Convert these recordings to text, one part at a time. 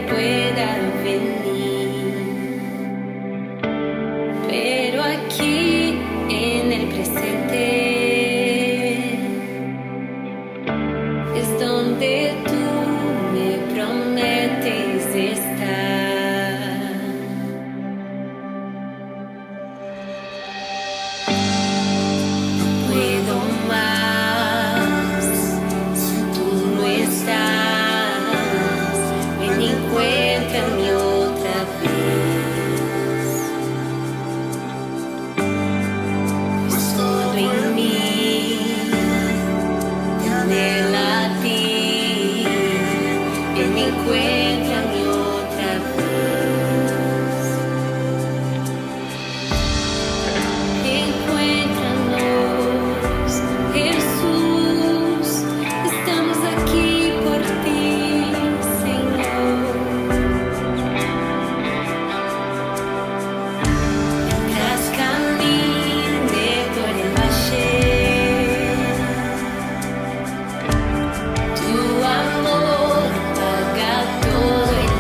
pueda venir. Pero aquí en el presente es donde tú me prometes estar. No puedo más si tú no estás. Ven y encuéntrame otra vez. Pues todo en mí anhela a ti. Ven y encuéntrame otra vez. Encuéntranos, Jesús. Estamos aquí por ti, Señor. Mientras camine por el valle, tu amor paga todo el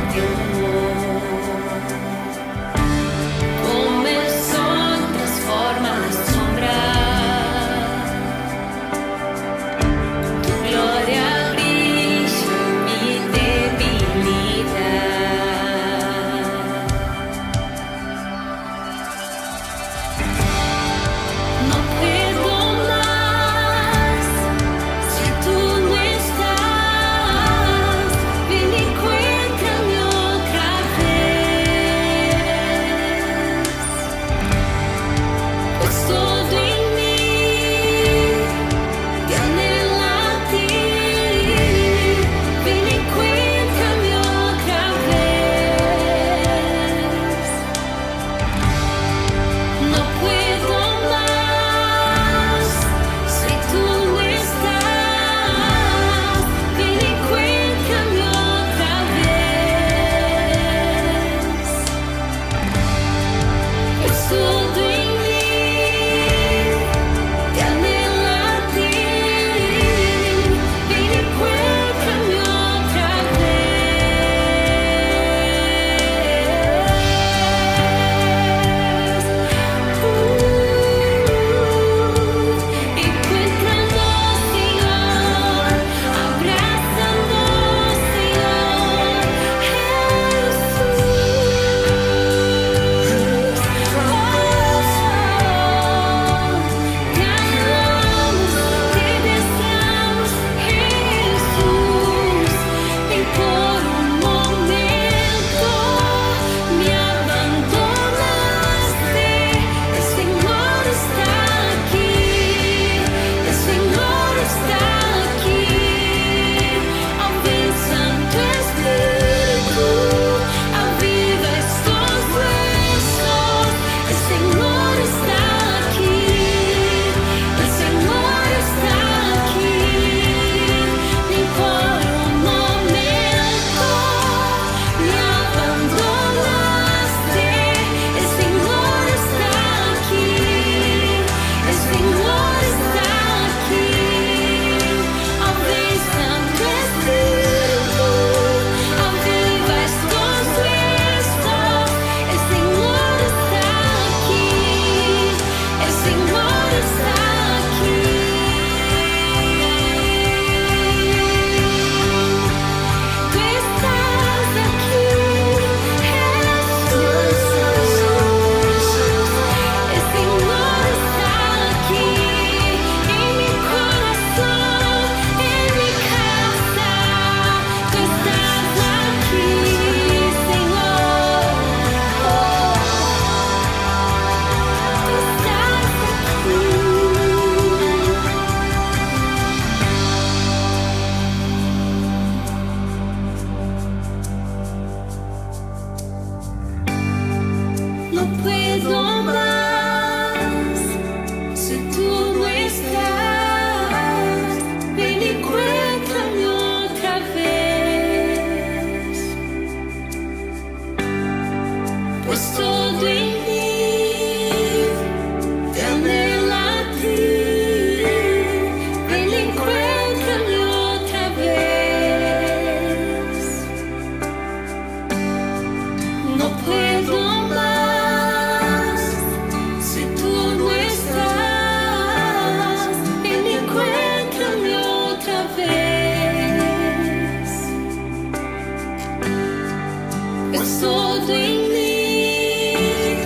todo en mí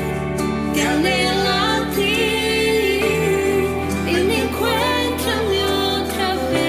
te anhela a ti. Ven, encuéntrame otra vez.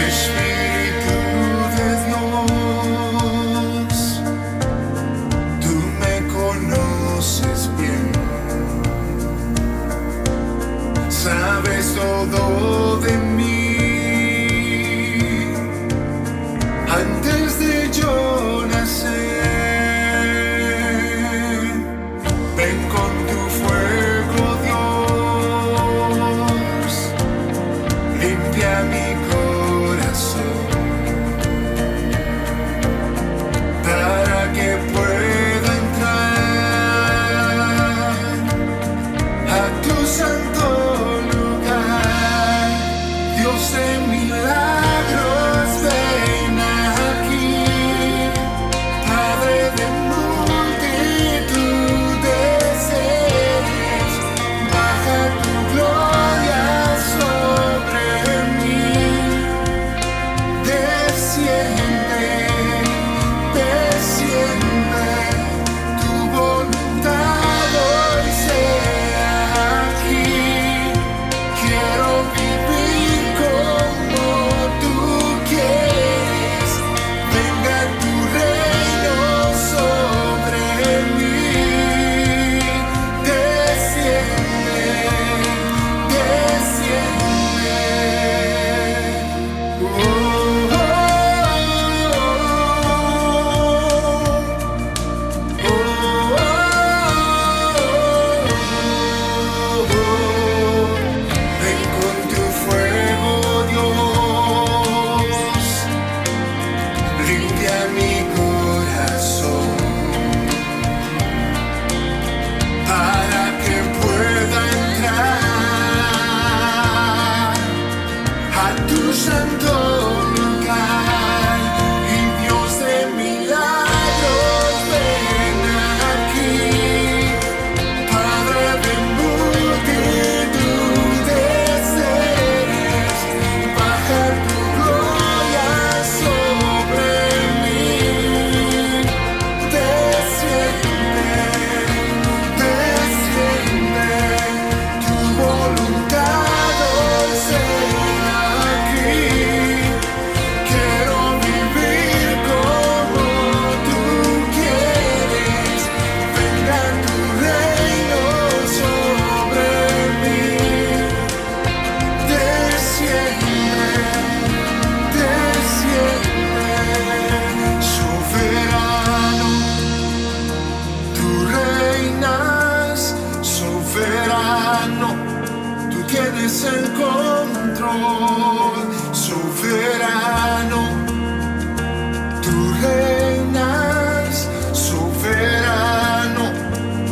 Espíritu de Dios, tú me conoces bien, sabes todo de mí, antes de yo nacer. Ven con tu fuego, Dios, limpia mi corazón, para que pueda entrar a tu santo lugar. Dios de milagros, ven aquí, Padre de multitud de seres, baja tu gloria sobre mí. Desciende, desciende, tu voluntad hoy sea aquí. Quiero vivir como tú quieres, venga tu reino sobre mí. Desciende, desciende. Oh, oh, oh, oh, oh. Ven con tu fuego, Dios, limpia mi corazón, para que pueda entrar a tu santo lugar. Y Dios de milagros, ven aquí, Padre de multitud de seres, baja tu gloria sobre mí. Desciende, desciende, tu voluntad hoy sea aquí. Quiero vivir como tú quieres, venga tu reino sobre mí. Desciende, desciende, soberano, tú reinas, soberano, tú tienes el control, soberano, tú reinas, soberano,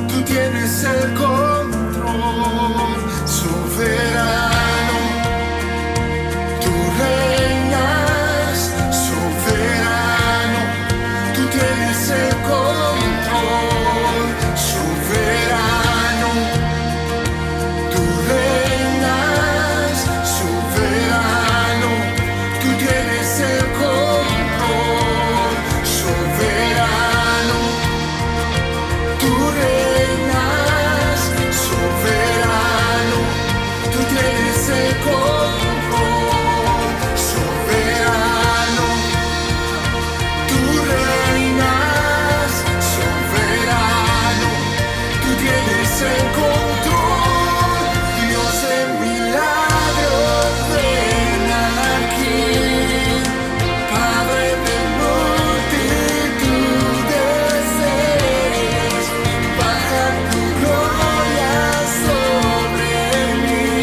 tú tienes el control, soberano, tú reinas, soberano, tú tienes el control, soberano, tú reinas, soberano, tú tienes el control, soberano, tú reinas, soberano, tú tienes el control, soberano, tú reinas, soberano, tú tienes el control. Dios de milagros, ven aquí, Padre de multitud de seres, baja tu gloria sobre mí.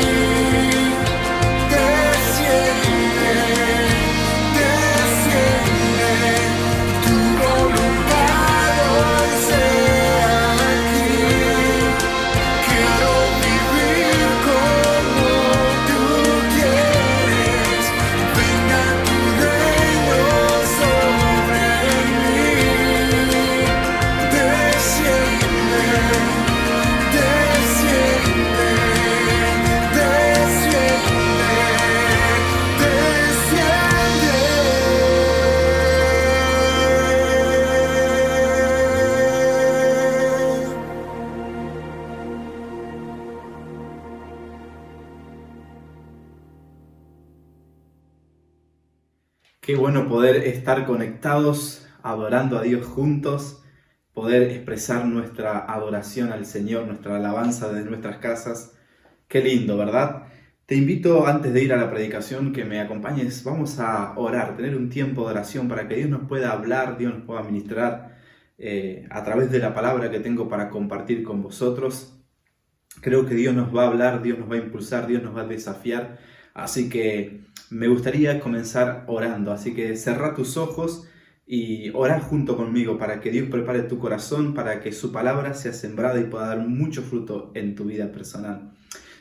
Qué bueno poder estar conectados, adorando a Dios juntos, poder expresar nuestra adoración al Señor, nuestra alabanza desde nuestras casas. Qué lindo, ¿verdad? Te invito, antes de ir a la predicación, que me acompañes. Vamos a orar, tener un tiempo de oración para que Dios nos pueda hablar, Dios nos pueda ministrar a través de la palabra que tengo para compartir con vosotros. Creo que Dios nos va a hablar, Dios nos va a impulsar, Dios nos va a desafiar. Así que me gustaría comenzar orando. Así que cerrá tus ojos y orá junto conmigo para que Dios prepare tu corazón, para que su palabra sea sembrada y pueda dar mucho fruto en tu vida personal.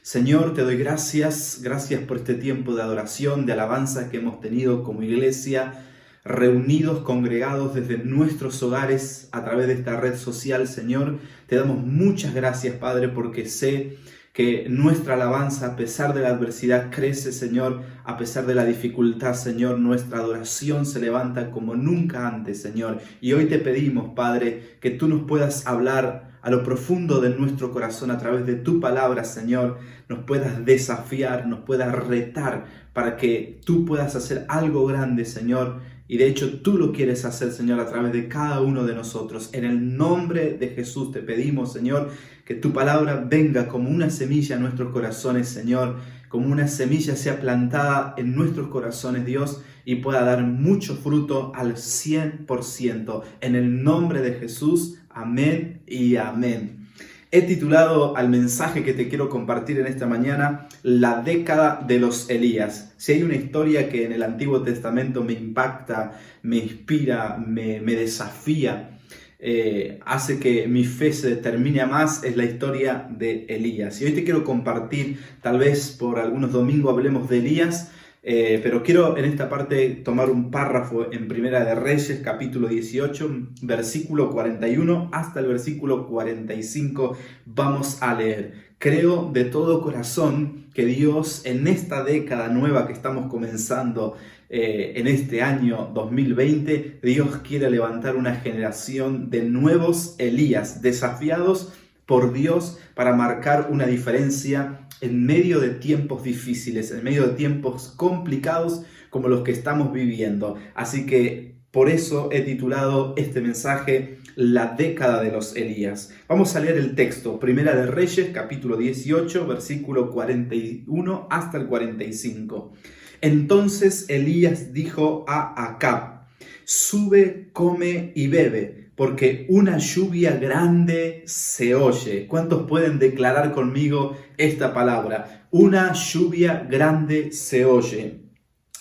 Señor, te doy gracias por este tiempo de adoración, de alabanza que hemos tenido como iglesia, reunidos, congregados desde nuestros hogares a través de esta red social. Señor, te damos muchas gracias, Padre, porque sé que nuestra alabanza, a pesar de la adversidad, crece, Señor. A pesar de la dificultad, Señor, nuestra adoración se levanta como nunca antes, Señor. Y hoy te pedimos, Padre, que tú nos puedas hablar a lo profundo de nuestro corazón a través de tu palabra, Señor. Nos puedas desafiar, nos puedas retar para que tú puedas hacer algo grande, Señor. Y de hecho tú lo quieres hacer, Señor, a través de cada uno de nosotros. En el nombre de Jesús te pedimos, Señor, que tu palabra venga como una semilla a nuestros corazones, Señor. Como una semilla sea plantada en nuestros corazones, Dios, y pueda dar mucho fruto al 100%. En el nombre de Jesús, amén y amén. He titulado al mensaje que te quiero compartir en esta mañana, La década de los Elías. Si hay una historia que en el Antiguo Testamento me impacta, me inspira, me desafía, hace que mi fe se determine más, es la historia de Elías. Y hoy te quiero compartir, tal vez por algunos domingos hablemos de Elías, pero quiero en esta parte tomar un párrafo en Primera de Reyes, capítulo 18, versículo 41 hasta el versículo 45. Vamos a leer. Creo de todo corazón que Dios en esta década nueva que estamos comenzando, en este año 2020, Dios quiere levantar una generación de nuevos Elías, desafiados por Dios para marcar una diferencia en medio de tiempos difíciles, en medio de tiempos complicados como los que estamos viviendo. Así que por eso he titulado este mensaje La década de los Elías. Vamos a leer el texto, Primera de Reyes, capítulo 18, versículo 41 hasta el 45. Entonces Elías dijo a Acab: sube, come y bebe, porque una lluvia grande se oye. ¿Cuántos pueden declarar conmigo esta palabra? Una lluvia grande se oye.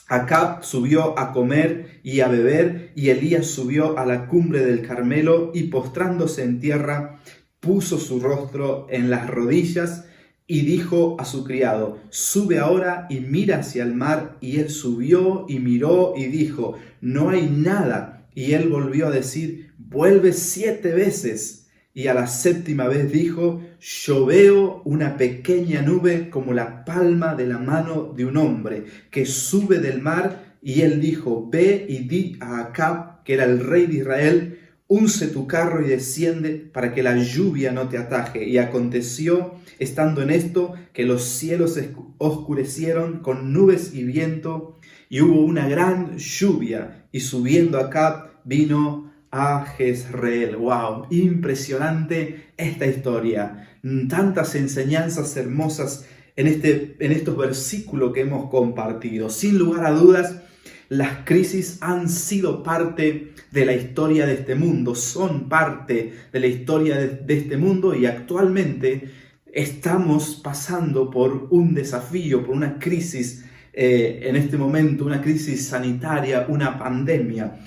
Acab subió a comer y a beber, y Elías subió a la cumbre del Carmelo y postrándose en tierra, puso su rostro en las rodillas y dijo a su criado: sube ahora y mira hacia el mar. Y él subió y miró y dijo: no hay nada. Y él volvió a decir: vuelve 7 veces. Y a la 7ª vez dijo: yo veo una pequeña nube como la palma de la mano de un hombre que sube del mar. Y él dijo: ve y di a Acab, que era el rey de Israel: unce tu carro y desciende para que la lluvia no te ataje. Y aconteció, estando en esto, que los cielos se oscurecieron con nubes y viento, y hubo una gran lluvia. Y subiendo Acab, vino a Jezreel. ¡Wow! Impresionante esta historia. Tantas enseñanzas hermosas en estos versículos que hemos compartido. Sin lugar a dudas, las crisis han sido parte de la historia de este mundo, son parte de la historia de este mundo, y actualmente estamos pasando por un desafío, por una crisis en este momento, una crisis sanitaria, una pandemia.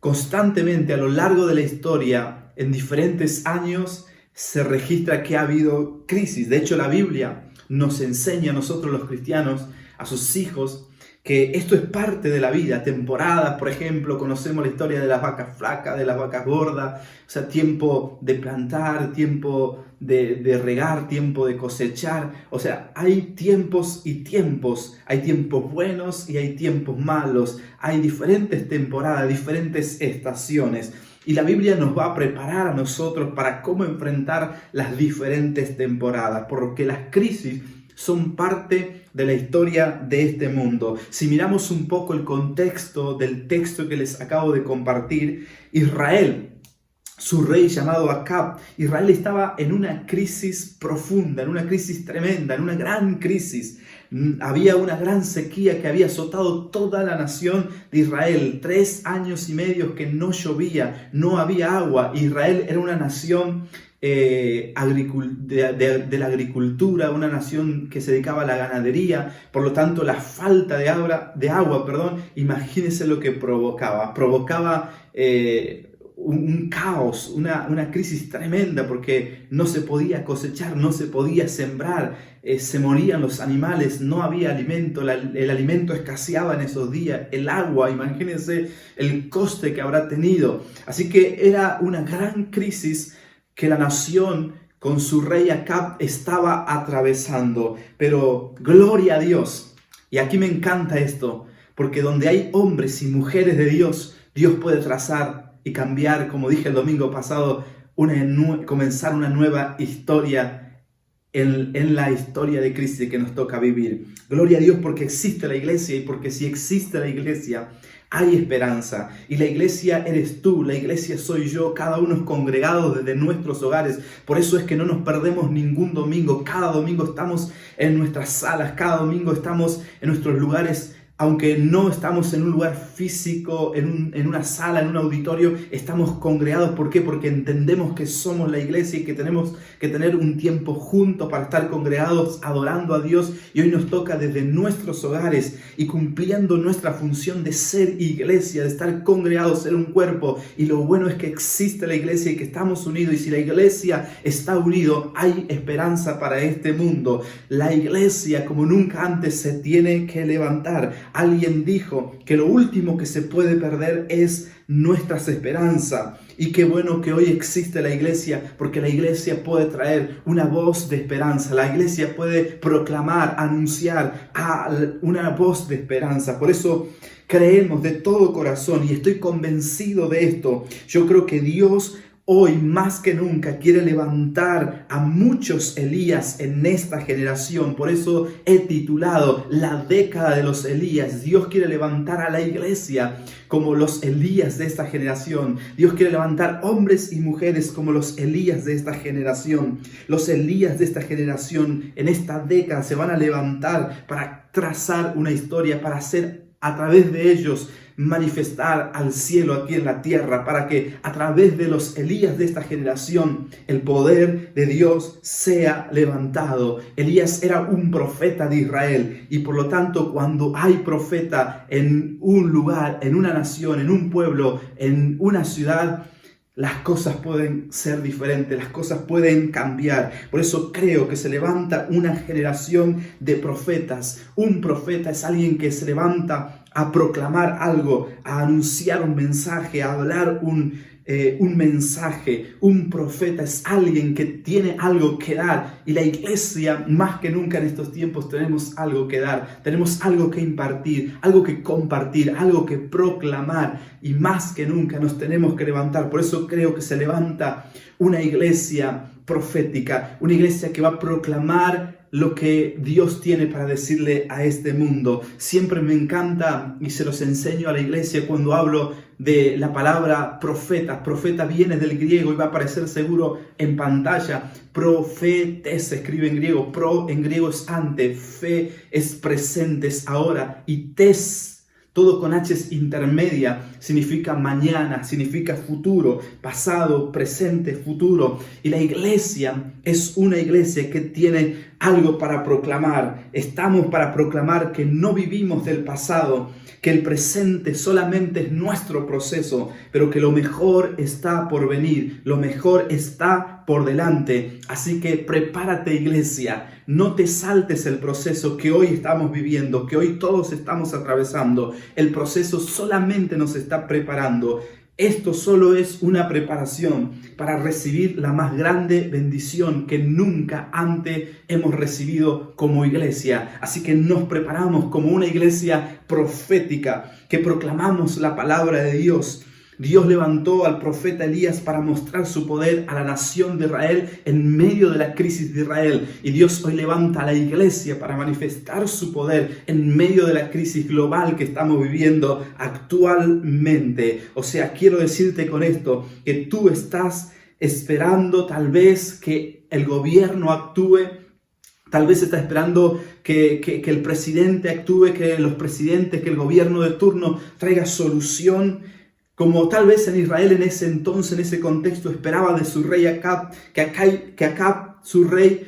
Constantemente a lo largo de la historia, en diferentes años, se registra que ha habido crisis. De hecho, la Biblia nos enseña a nosotros los cristianos, a sus hijos, que esto es parte de la vida. Temporadas, por ejemplo, conocemos la historia de las vacas flacas, de las vacas gordas, o sea, tiempo de plantar, tiempo de regar, tiempo de cosechar. O sea, hay tiempos y tiempos, hay tiempos buenos y hay tiempos malos, hay diferentes temporadas, diferentes estaciones. Y la Biblia nos va a preparar a nosotros para cómo enfrentar las diferentes temporadas, porque las crisis son parte de la historia de este mundo. Si miramos un poco el contexto del texto que les acabo de compartir, Israel, su rey llamado Acab, Israel estaba en una crisis profunda, en una crisis tremenda, en una gran crisis. Había una gran sequía que había azotado toda la nación de Israel. 3 años y medio que no llovía, no había agua. Israel era una nación de la agricultura, una nación que se dedicaba a la ganadería. Por lo tanto, la falta de agua, imagínense lo que provocaba un caos, una crisis tremenda, porque no se podía cosechar, no se podía sembrar, se morían los animales, no había alimento, el alimento escaseaba en esos días, el agua, imagínense el coste que habrá tenido. Así que era una gran crisis que la nación con su rey Acab estaba atravesando. Pero gloria a Dios, y aquí me encanta esto, porque donde hay hombres y mujeres de Dios, Dios puede trazar y cambiar, como dije el domingo pasado, comenzar una nueva historia en la historia de Cristo que nos toca vivir. Gloria a Dios porque existe la iglesia, y porque si existe la iglesia hay esperanza. Y la iglesia eres tú, la iglesia soy yo, cada uno congregados desde nuestros hogares. Por eso es que no nos perdemos ningún domingo. Cada domingo estamos en nuestras salas, cada domingo estamos en nuestros lugares. Aunque no estamos en un lugar físico, en una sala, en un auditorio, estamos congregados. ¿Por qué? Porque entendemos que somos la iglesia y que tenemos que tener un tiempo juntos para estar congregados, adorando a Dios. Y hoy nos toca desde nuestros hogares y cumpliendo nuestra función de ser iglesia, de estar congregados, ser un cuerpo. Y lo bueno es que existe la iglesia y que estamos unidos. Y si la iglesia está unido, hay esperanza para este mundo. La iglesia, como nunca antes, se tiene que levantar. Alguien dijo que lo último que se puede perder es nuestras esperanzas. Y qué bueno que hoy existe la iglesia, porque la iglesia puede traer una voz de esperanza. La iglesia puede proclamar, anunciar una voz de esperanza. Por eso creemos de todo corazón, y estoy convencido de esto. Yo creo que Dios hoy más que nunca quiere levantar a muchos Elías en esta generación. Por eso he titulado La década de los Elías. Dios quiere levantar a la iglesia como los Elías de esta generación. Dios quiere levantar hombres y mujeres como los Elías de esta generación. Los Elías de esta generación en esta década se van a levantar para trazar una historia, para hacer a través de ellos manifestar al cielo aquí en la tierra, para que a través de los Elías de esta generación el poder de Dios sea levantado. Elías era un profeta de Israel, y por lo tanto cuando hay profeta en un lugar, en una nación, en un pueblo, en una ciudad, las cosas pueden ser diferentes, las cosas pueden cambiar. Por eso creo que se levanta una generación de profetas. Un profeta es alguien que se levanta a proclamar algo, a anunciar un mensaje, a hablar un mensaje. Un profeta es alguien que tiene algo que dar, y la iglesia más que nunca en estos tiempos tenemos algo que dar, tenemos algo que impartir, algo que compartir, algo que proclamar, y más que nunca nos tenemos que levantar. Por eso creo que se levanta una iglesia profética, una iglesia que va a proclamar lo que Dios tiene para decirle a este mundo. Siempre me encanta y se los enseño a la iglesia cuando hablo de la palabra profeta. Profeta viene del griego y va a aparecer seguro en pantalla. Profetes se escribe en griego. Pro en griego es antes, fe es presente, es ahora, y tes, todo con H intermedia, significa mañana, significa futuro, pasado, presente, futuro. Y la iglesia es una iglesia que tiene algo para proclamar. Estamos para proclamar que no vivimos del pasado, que el presente solamente es nuestro proceso, pero que lo mejor está por venir, lo mejor está por delante. Así que prepárate, iglesia, no te saltes el proceso que hoy estamos viviendo, que hoy todos estamos atravesando. El proceso solamente nos está preparando. Esto solo es una preparación para recibir la más grande bendición que nunca antes hemos recibido como iglesia. Así que nos preparamos como una iglesia profética, que proclamamos la palabra de Dios. Dios levantó al profeta Elías para mostrar su poder a la nación de Israel en medio de la crisis de Israel. Y Dios hoy levanta a la iglesia para manifestar su poder en medio de la crisis global que estamos viviendo actualmente. O sea, quiero decirte con esto que tú estás esperando tal vez que el gobierno actúe. Tal vez está esperando que el presidente actúe, que los presidentes, que el gobierno de turno traiga solución. Como tal vez en Israel en ese entonces, en ese contexto, esperaba de su rey Acab, que Acab, su rey,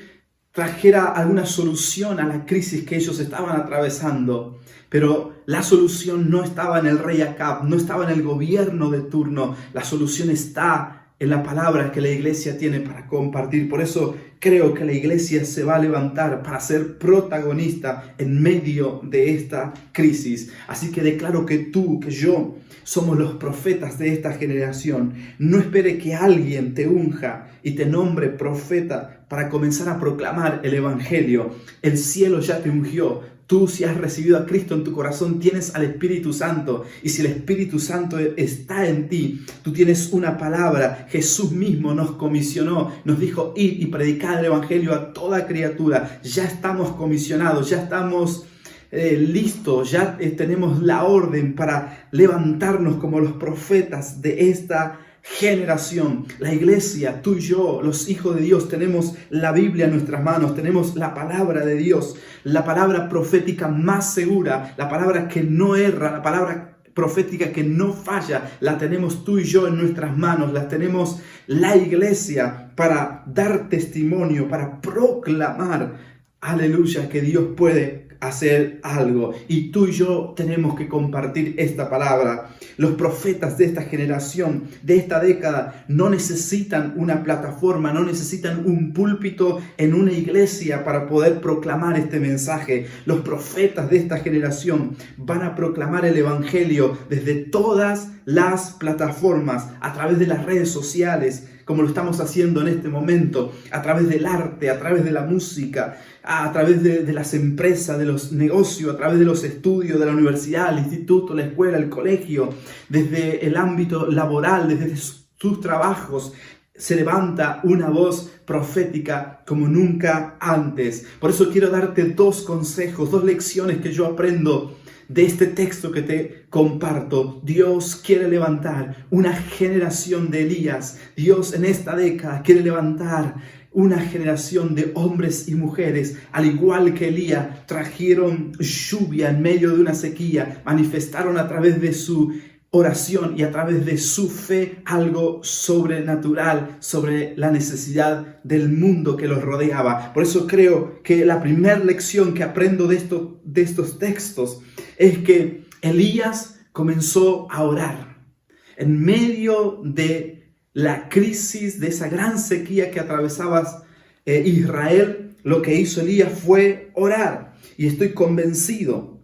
trajera alguna solución a la crisis que ellos estaban atravesando. Pero la solución no estaba en el rey Acab, no estaba en el gobierno de turno. La solución está en la palabra que la iglesia tiene para compartir. Por eso creo que la iglesia se va a levantar para ser protagonista en medio de esta crisis. Así que declaro que tú, que yo, somos los profetas de esta generación. No espere que alguien te unja y te nombre profeta para comenzar a proclamar el evangelio. El cielo ya te ungió. Tú, si has recibido a Cristo en tu corazón, tienes al Espíritu Santo. Y si el Espíritu Santo está en ti, tú tienes una palabra. Jesús mismo nos comisionó, nos dijo, id y predicad el Evangelio a toda criatura. Ya estamos comisionados, ya estamos listos, ya tenemos la orden para levantarnos como los profetas de esta generación. La iglesia, tú y yo, los hijos de Dios, tenemos la Biblia en nuestras manos, tenemos la palabra de Dios, la palabra profética más segura, la palabra que no erra, la palabra profética que no falla, la tenemos tú y yo en nuestras manos, la tenemos la iglesia para dar testimonio, para proclamar, aleluya, que Dios puede hacer algo. Y tú y yo tenemos que compartir esta palabra. Los profetas de esta generación, de esta década, no necesitan una plataforma, no necesitan un púlpito en una iglesia para poder proclamar este mensaje. Los profetas de esta generación van a proclamar el evangelio desde todas las plataformas, a través de las redes sociales, como lo estamos haciendo en este momento, a través del arte, a través de la música, a través de las empresas, de los negocios, a través de los estudios, de la universidad, el instituto, la escuela, el colegio, desde el ámbito laboral, desde sus trabajos. Se levanta una voz profética como nunca antes. Por eso quiero darte dos consejos, dos lecciones que yo aprendo de este texto que te comparto. Dios quiere levantar una generación de Elías. Dios en esta década quiere levantar una generación de hombres y mujeres, al igual que Elías, trajeron lluvia en medio de una sequía, manifestaron a través de su oración y a través de su fe algo sobrenatural sobre la necesidad del mundo que los rodeaba. Por eso creo que la primera lección que aprendo de estos textos es que Elías comenzó a orar en medio de la crisis, de esa gran sequía que atravesaba Israel. Lo que hizo Elías fue orar, y estoy convencido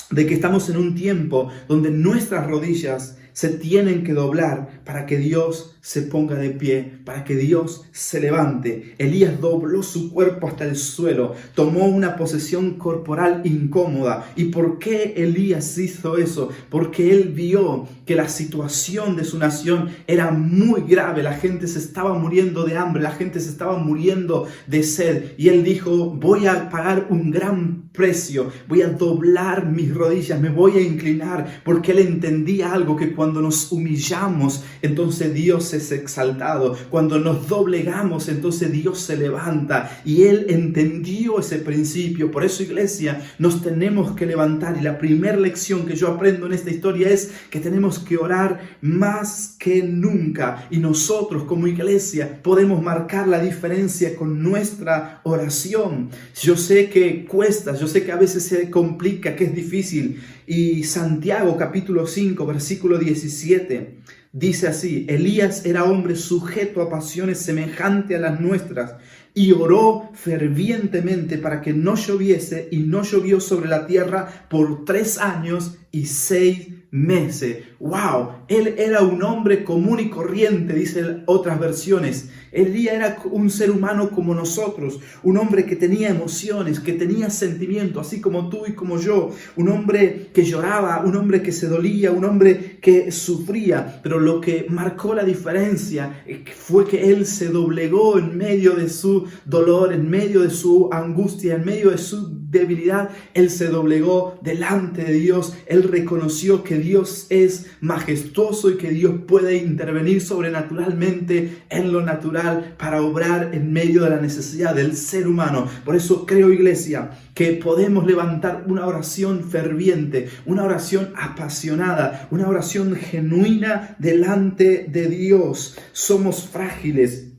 de que estamos en un tiempo donde nuestras rodillas se tienen que doblar para que Dios se ponga de pie, para que Dios se levante. Elías dobló su cuerpo hasta el suelo, tomó una posición corporal incómoda. ¿Y por qué Elías hizo eso? Porque él vio que la situación de su nación era muy grave. La gente se estaba muriendo de hambre, la gente se estaba muriendo de sed. Y él dijo, voy a pagar un gran precio, voy a doblar mis rodillas, me voy a inclinar, porque él entendía algo, que cuando nos humillamos, entonces Dios es exaltado. Cuando nos doblegamos, entonces Dios se levanta. Y él entendió ese principio. Por eso, iglesia, nos tenemos que levantar. Y la primera lección que yo aprendo en esta historia es que tenemos que orar más que nunca. Y nosotros como iglesia podemos marcar la diferencia con nuestra oración. Yo sé que cuesta, yo sé que a veces se complica, que es difícil. Y Santiago capítulo 5 versículo 17 dice así: Elías era hombre sujeto a pasiones semejantes a las nuestras, y oró fervientemente para que no lloviese, y no llovió sobre la tierra por 3 años y 6 meses. ¡Wow! Él era un hombre común y corriente, dicen otras versiones. Elías era un ser humano como nosotros, un hombre que tenía emociones, que tenía sentimientos, así como tú y como yo. Un hombre que lloraba, un hombre que se dolía, un hombre que sufría. Pero lo que marcó la diferencia fue que él se doblegó en medio de su dolor, en medio de su angustia, en medio de su debilidad. Él se doblegó delante de Dios. Él reconoció que Dios es majestuoso y que Dios puede intervenir sobrenaturalmente en lo natural para obrar en medio de la necesidad del ser humano. Por eso creo, iglesia, que podemos levantar una oración ferviente, una oración apasionada, una oración genuina delante de Dios. Somos frágiles.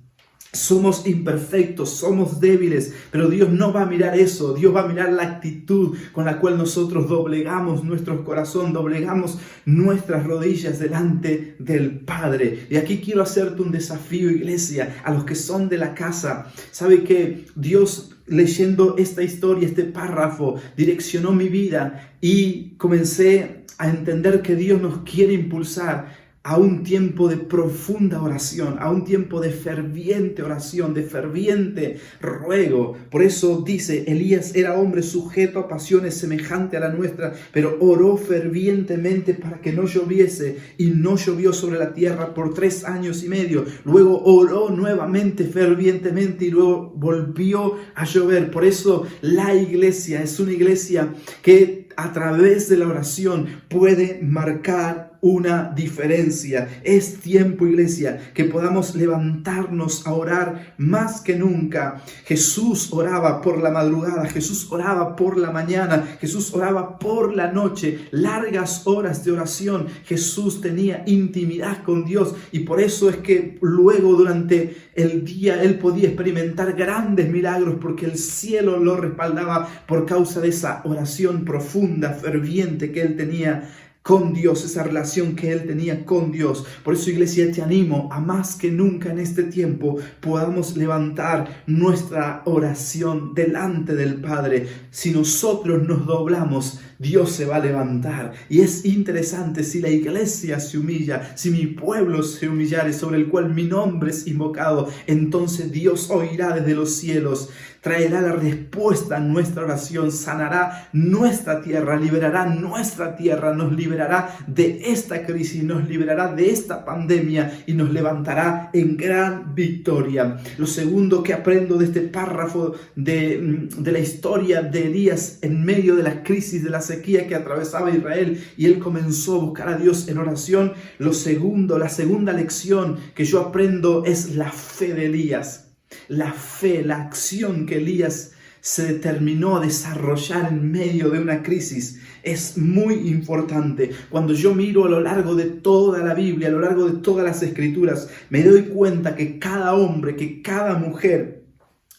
Somos imperfectos, somos débiles, pero Dios no va a mirar eso. Dios va a mirar la actitud con la cual nosotros doblegamos nuestro corazón, doblegamos nuestras rodillas delante del Padre. Y aquí quiero hacerte un desafío, iglesia, a los que son de la casa. ¿Sabe que Dios, leyendo esta historia, este párrafo, direccionó mi vida y comencé a entender que Dios nos quiere impulsar a un tiempo de profunda oración, a un tiempo de ferviente oración, de ferviente ruego? Por eso dice, Elías era hombre sujeto a pasiones semejante a la nuestra, pero oró fervientemente para que no lloviese, y no llovió sobre la tierra por 3 años y medio. Luego oró nuevamente fervientemente y luego volvió a llover. Por eso la iglesia es una iglesia que a través de la oración puede marcar una diferencia. Es tiempo, iglesia, que podamos levantarnos a orar más que nunca. Jesús oraba por la madrugada, Jesús oraba por la mañana, Jesús oraba por la noche, largas horas de oración. Jesús tenía intimidad con Dios, y por eso es que luego durante el día Él podía experimentar grandes milagros, porque el cielo lo respaldaba por causa de esa oración profunda, ferviente que Él tenía con Dios, esa relación que Él tenía con Dios. Por eso, iglesia, te animo a más que nunca en este tiempo podamos levantar nuestra oración delante del Padre. Si nosotros nos doblamos, Dios se va a levantar. Y es interesante, si la iglesia se humilla, si mi pueblo se humillare, sobre el cual mi nombre es invocado, entonces Dios oirá desde los cielos, traerá la respuesta a nuestra oración, sanará nuestra tierra, liberará nuestra tierra, nos liberará de esta crisis, nos liberará de esta pandemia y nos levantará en gran victoria. Lo segundo que aprendo de este párrafo de la historia de Elías en medio de la crisis, de la sequía que atravesaba Israel, y él comenzó a buscar a Dios en oración. La segunda lección que yo aprendo es la fe de Elías. La fe, la acción que Elías se determinó a desarrollar en medio de una crisis es muy importante. Cuando yo miro a lo largo de toda la Biblia, a lo largo de todas las Escrituras, me doy cuenta que cada hombre, que cada mujer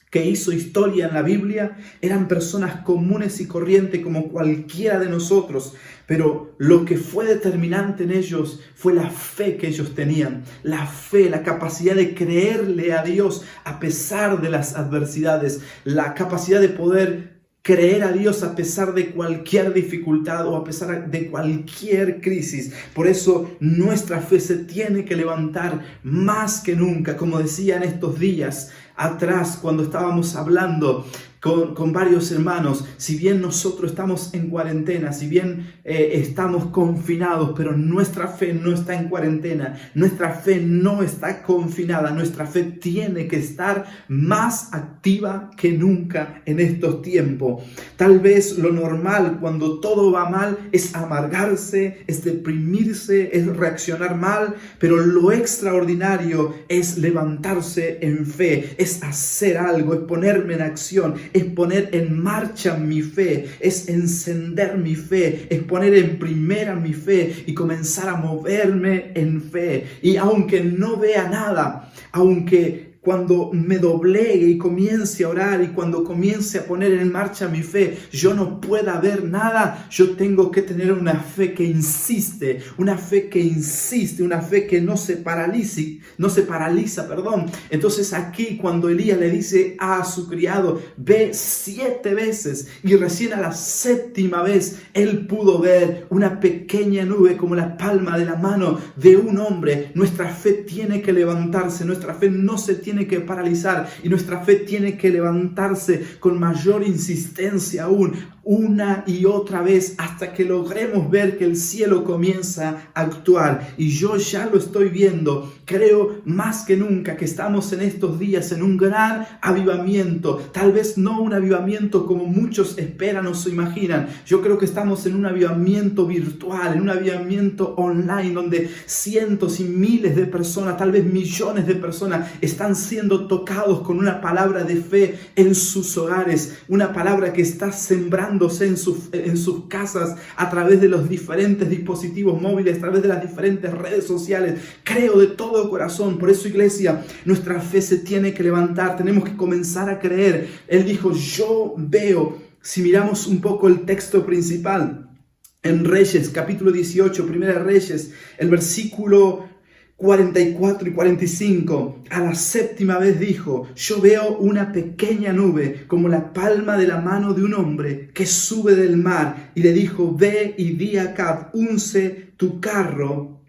que hizo historia en la Biblia eran personas comunes y corrientes como cualquiera de nosotros, pero lo que fue determinante en ellos fue la fe que ellos tenían, la fe, la capacidad de creerle a Dios a pesar de las adversidades, la capacidad de poder creer a Dios a pesar de cualquier dificultad o a pesar de cualquier crisis. Por eso nuestra fe se tiene que levantar más que nunca. Como decía en estos días atrás, cuando estábamos hablando con varios hermanos, si bien nosotros estamos en cuarentena, si bien estamos confinados, pero nuestra fe no está en cuarentena, nuestra fe no está confinada, nuestra fe tiene que estar más activa que nunca en estos tiempos. Tal vez lo normal cuando todo va mal es amargarse, es deprimirse, es reaccionar mal, pero lo extraordinario es levantarse en fe, es hacer algo, es ponerme en acción, es poner en marcha mi fe, es encender mi fe, es poner en primera mi fe y comenzar a moverme en fe. Y aunque no vea nada, aunque cuando me doblegue y comience a orar y cuando comience a poner en marcha mi fe, yo no pueda ver nada. Yo tengo que tener una fe que insiste, una fe que no se paraliza. Entonces aquí cuando Elías le dice a su criado, ve 7 veces, y recién a la 7ª vez él pudo ver una pequeña nube como la palma de la mano de un hombre. Nuestra fe tiene que levantarse, nuestra fe no se tiene que paralizar y nuestra fe tiene que levantarse con mayor insistencia aún, una y otra vez, hasta que logremos ver que el cielo comienza a actuar. Y yo ya lo estoy viendo. Creo más que nunca que estamos en estos días en un gran avivamiento. Tal vez no un avivamiento como muchos esperan o se imaginan. Yo creo que estamos en un avivamiento virtual, en un avivamiento online, donde cientos y miles de personas, tal vez millones de personas, están siendo tocados con una palabra de fe en sus hogares. Una palabra que está sembrándose en sus casas a través de los diferentes dispositivos móviles, a través de las diferentes redes sociales. Creo de todo corazón. Por eso, iglesia, nuestra fe se tiene que levantar. Tenemos que comenzar a creer. Él dijo, yo veo. Si miramos un poco el texto principal en Reyes, capítulo 18, Primera Reyes, el versículo 44 y 45, a la 7ª vez dijo, yo veo una pequeña nube como la palma de la mano de un hombre que sube del mar, y le dijo, ve y di a Acab, unce tu carro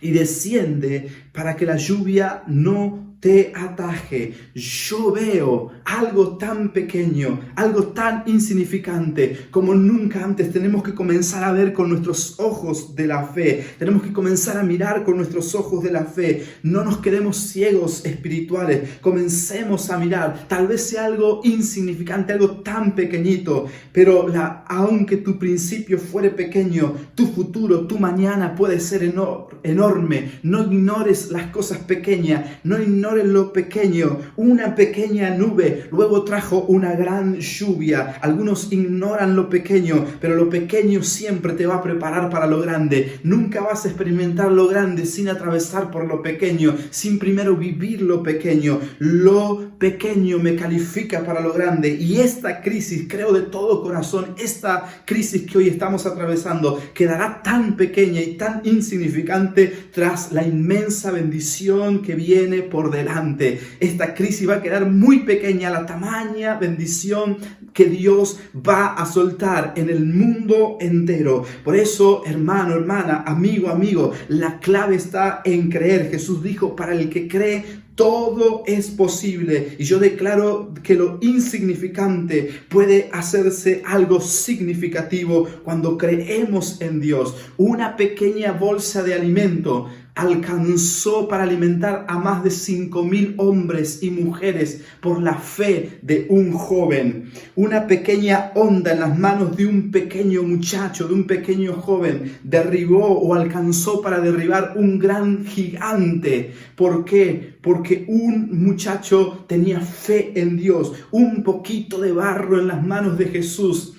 y desciende para que la lluvia no te ataje. Yo veo algo tan pequeño, algo tan insignificante como nunca antes. Tenemos que comenzar a ver con nuestros ojos de la fe. Tenemos que comenzar a mirar con nuestros ojos de la fe. No nos quedemos ciegos espirituales. Comencemos a mirar. Tal vez sea algo insignificante, algo tan pequeñito, pero aunque tu principio fuere pequeño, tu futuro, tu mañana puede ser enorme. No ignores las cosas pequeñas, no ignores lo pequeño. Una pequeña nube luego trajo una gran lluvia. Algunos ignoran lo pequeño, pero lo pequeño siempre te va a preparar para lo grande. Nunca vas a experimentar lo grande sin atravesar por lo pequeño, sin primero vivir lo pequeño. Lo pequeño me califica para lo grande. Y esta crisis, creo de todo corazón, esta crisis que hoy estamos atravesando quedará tan pequeña y tan insignificante tras la inmensa bendición que viene por delante. Esta crisis va a quedar muy pequeña, la tamaña bendición que Dios va a soltar en el mundo entero. Por eso, hermano, hermana, amigo, la clave está en creer. Jesús dijo, para el que cree, todo es posible. Y yo declaro que lo insignificante puede hacerse algo significativo cuando creemos en Dios. Una pequeña bolsa de alimento alcanzó para alimentar a más de 5,000 hombres y mujeres por la fe de un joven. Una pequeña onda en las manos de un pequeño muchacho, de un pequeño joven, derribó o alcanzó para derribar un gran gigante. ¿Por qué? Porque un muchacho tenía fe en Dios. Un poquito de barro en las manos de Jesús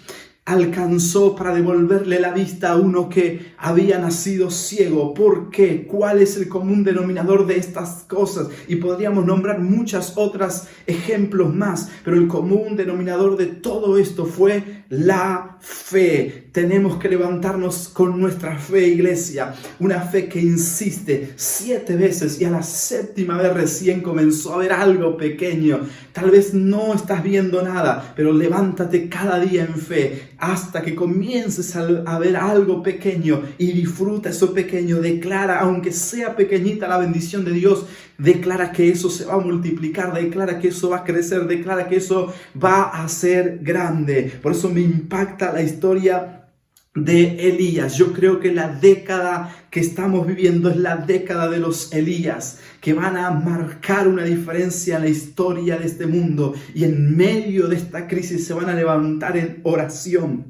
alcanzó para devolverle la vista a uno que había nacido ciego. ¿Por qué? ¿Cuál es el común denominador de estas cosas? Y podríamos nombrar muchas otras ejemplos más, pero el común denominador de todo esto fue la fe. Tenemos que levantarnos con nuestra fe, iglesia. Una fe que insiste 7 veces y a la 7ª vez recién comenzó a ver algo pequeño. Tal vez no estás viendo nada, pero levántate cada día en fe hasta que comiences a ver algo pequeño y disfruta eso pequeño. Declara, aunque sea pequeñita la bendición de Dios, declara que eso se va a multiplicar, declara que eso va a crecer, declara que eso va a ser grande. Por eso me impacta la historia de Elías. Yo creo que la década que estamos viviendo es la década de los Elías, que van a marcar una diferencia en la historia de este mundo, y en medio de esta crisis se van a levantar en oración.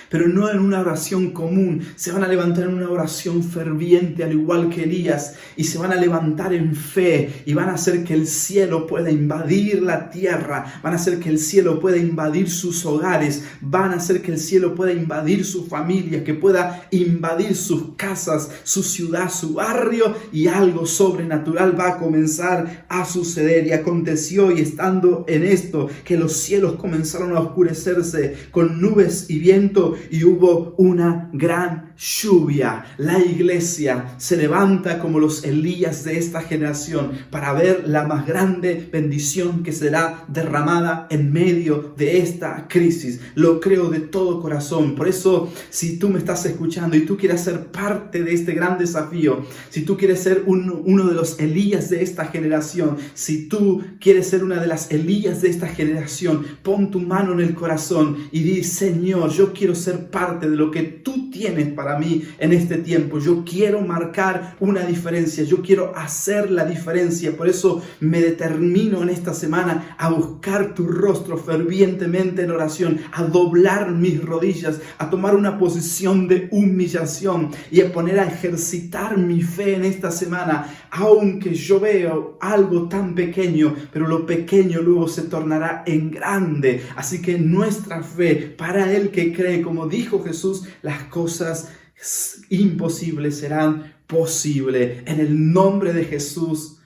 pero no en una oración común. Se van a levantar en una oración ferviente, al igual que Elías, y se van a levantar en fe y van a hacer que el cielo pueda invadir la tierra, van a hacer que el cielo pueda invadir sus hogares, van a hacer que el cielo pueda invadir su familia, que pueda invadir sus casas, su ciudad, su barrio, y algo sobrenatural va a comenzar a suceder. Y aconteció, y estando en esto, que los cielos comenzaron a oscurecerse con nubes y viento, y hubo una gran lluvia. La iglesia se levanta como los Elías de esta generación para ver la más grande bendición que será derramada en medio de esta crisis. Lo creo de todo corazón. Por eso, si tú me estás escuchando y tú quieres ser parte de este gran desafío, si tú quieres ser uno de los Elías de esta generación, si tú quieres ser una de las Elías de esta generación, pon tu mano en el corazón y di: Señor, yo quiero ser parte de lo que tú tienes para mí en este tiempo. Yo quiero marcar una diferencia, yo quiero hacer la diferencia. Por eso me determino en esta semana a buscar tu rostro fervientemente en oración, a doblar mis rodillas, a tomar una posición de humillación y a poner a ejercitar mi fe en esta semana, aunque yo veo algo tan pequeño, pero lo pequeño luego se tornará en grande. Así que nuestra fe, para el que cree, como dijo Jesús, las cosas imposibles serán posibles. En el nombre de Jesús,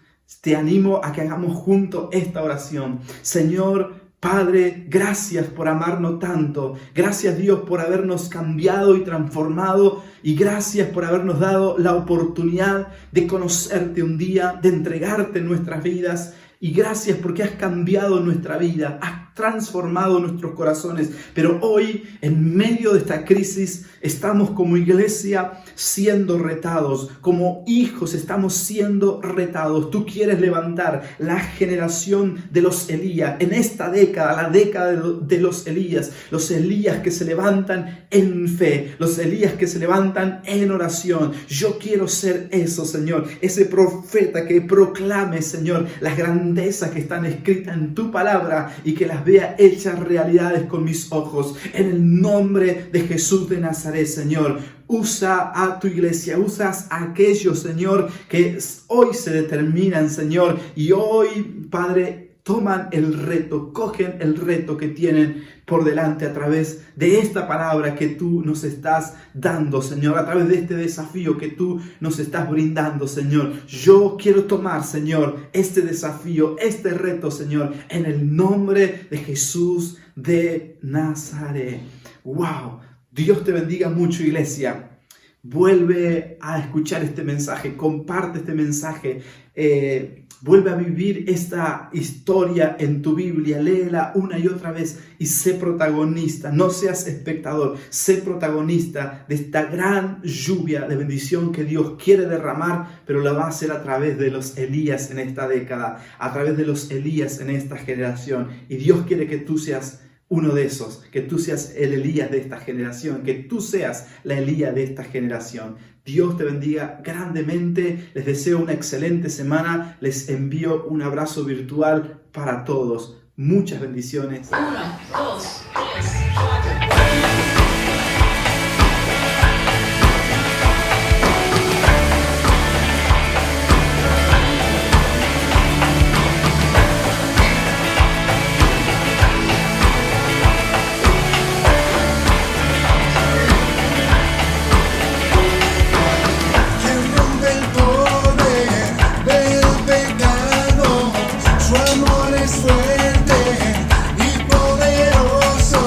te animo a que hagamos juntos esta oración. Señor Padre, gracias por amarnos tanto. Gracias, Dios, por habernos cambiado y transformado. Y gracias por habernos dado la oportunidad de conocerte un día, de entregarte nuestras vidas. Y gracias porque has cambiado nuestra vida, has transformado nuestros corazones. Pero hoy, en medio de esta crisis, estamos como iglesia siendo retados. Como hijos estamos siendo retados. Tú quieres levantar la generación de los Elías. En esta década, la década de los Elías que se levantan en fe. Los Elías que se levantan en oración. Yo quiero ser eso, Señor. Ese profeta que proclame, Señor, las grandezas que están escritas en tu palabra y que las vea hechas realidades con mis ojos. En el nombre de Jesús de Nazaret, Señor, usa a tu iglesia, usas a aquellos, Señor, que hoy se determinan, Señor, y hoy, Padre, toman el reto, cogen el reto que tienen por delante a través de esta palabra que tú nos estás dando, Señor, a través de este desafío que tú nos estás brindando, Señor. Yo quiero tomar, Señor, este desafío, este reto, Señor, en el nombre de Jesús de Nazaret. ¡Wow! Dios te bendiga mucho, iglesia. Vuelve a escuchar este mensaje, comparte este mensaje, vuelve a vivir esta historia en tu Biblia, léela una y otra vez y sé protagonista. No seas espectador, sé protagonista de esta gran lluvia de bendición que Dios quiere derramar, pero la va a hacer a través de los Elías en esta década, a través de los Elías en esta generación. Y Dios quiere que tú seas uno de esos, que tú seas el Elías de esta generación, que tú seas la Elías de esta generación. Dios te bendiga grandemente, les deseo una excelente semana, les envío un abrazo virtual para todos. Muchas bendiciones. 1, 2, 3, 4. Su amor es fuerte y poderoso.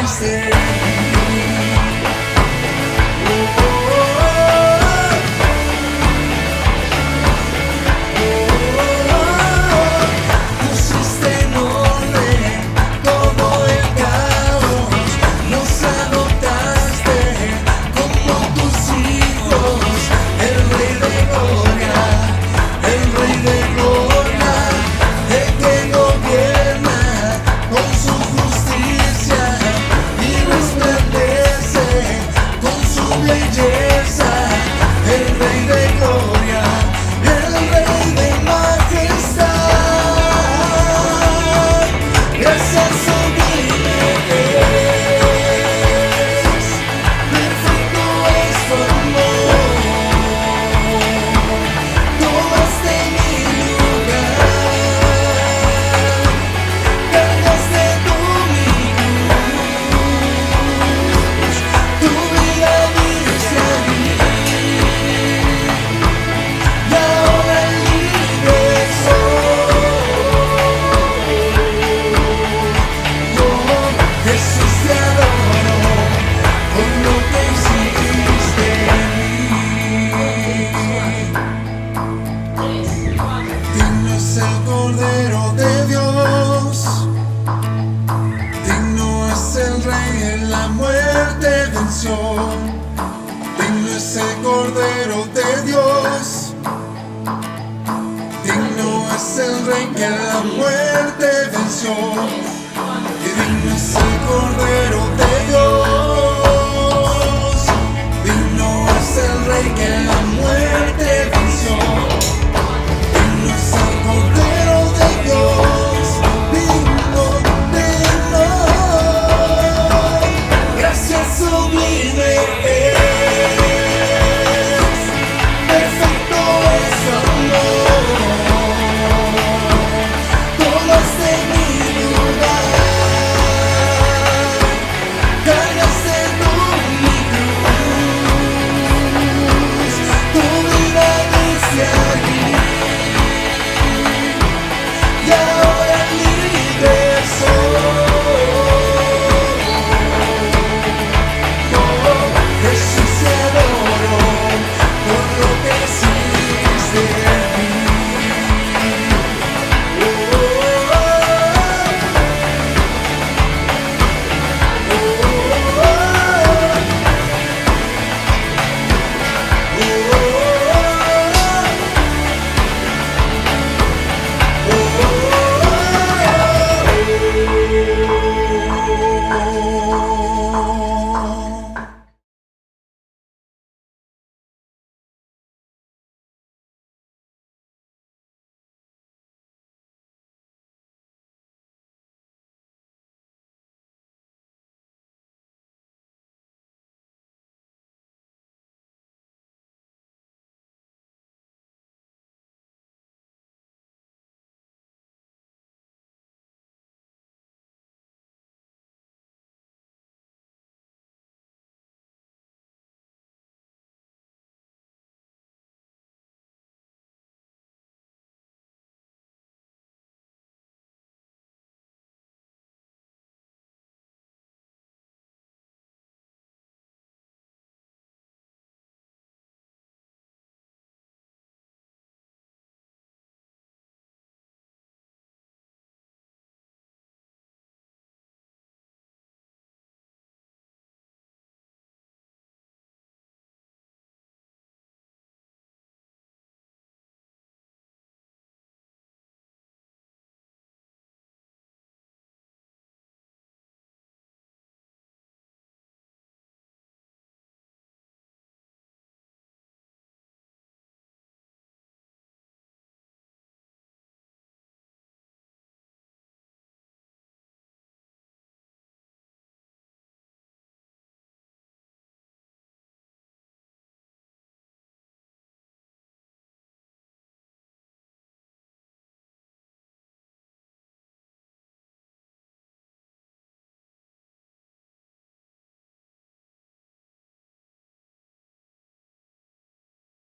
hiciste. Pusiste en orden todo el caos, nos adoptaste como tus hijos, el Rey de Gloria, el Rey de Gloria, el que gobierna con su justicia y resplandece con su belleza, el Rey de Gloria, el Rey de majestad. Gracias sublime es, perfecto es tu amor. Tomaste mi lugar, cargaste tú mi cruz, tu vida diste a mí, y ahora libre soy. Jesús, te adoro por lo que hiciste en mí. 3, 4. Digno es el Cordero de Dios, digno es el Rey, en la muerte venció. Digno es el Cordero de Dios, digno es el Rey que la muerte venció.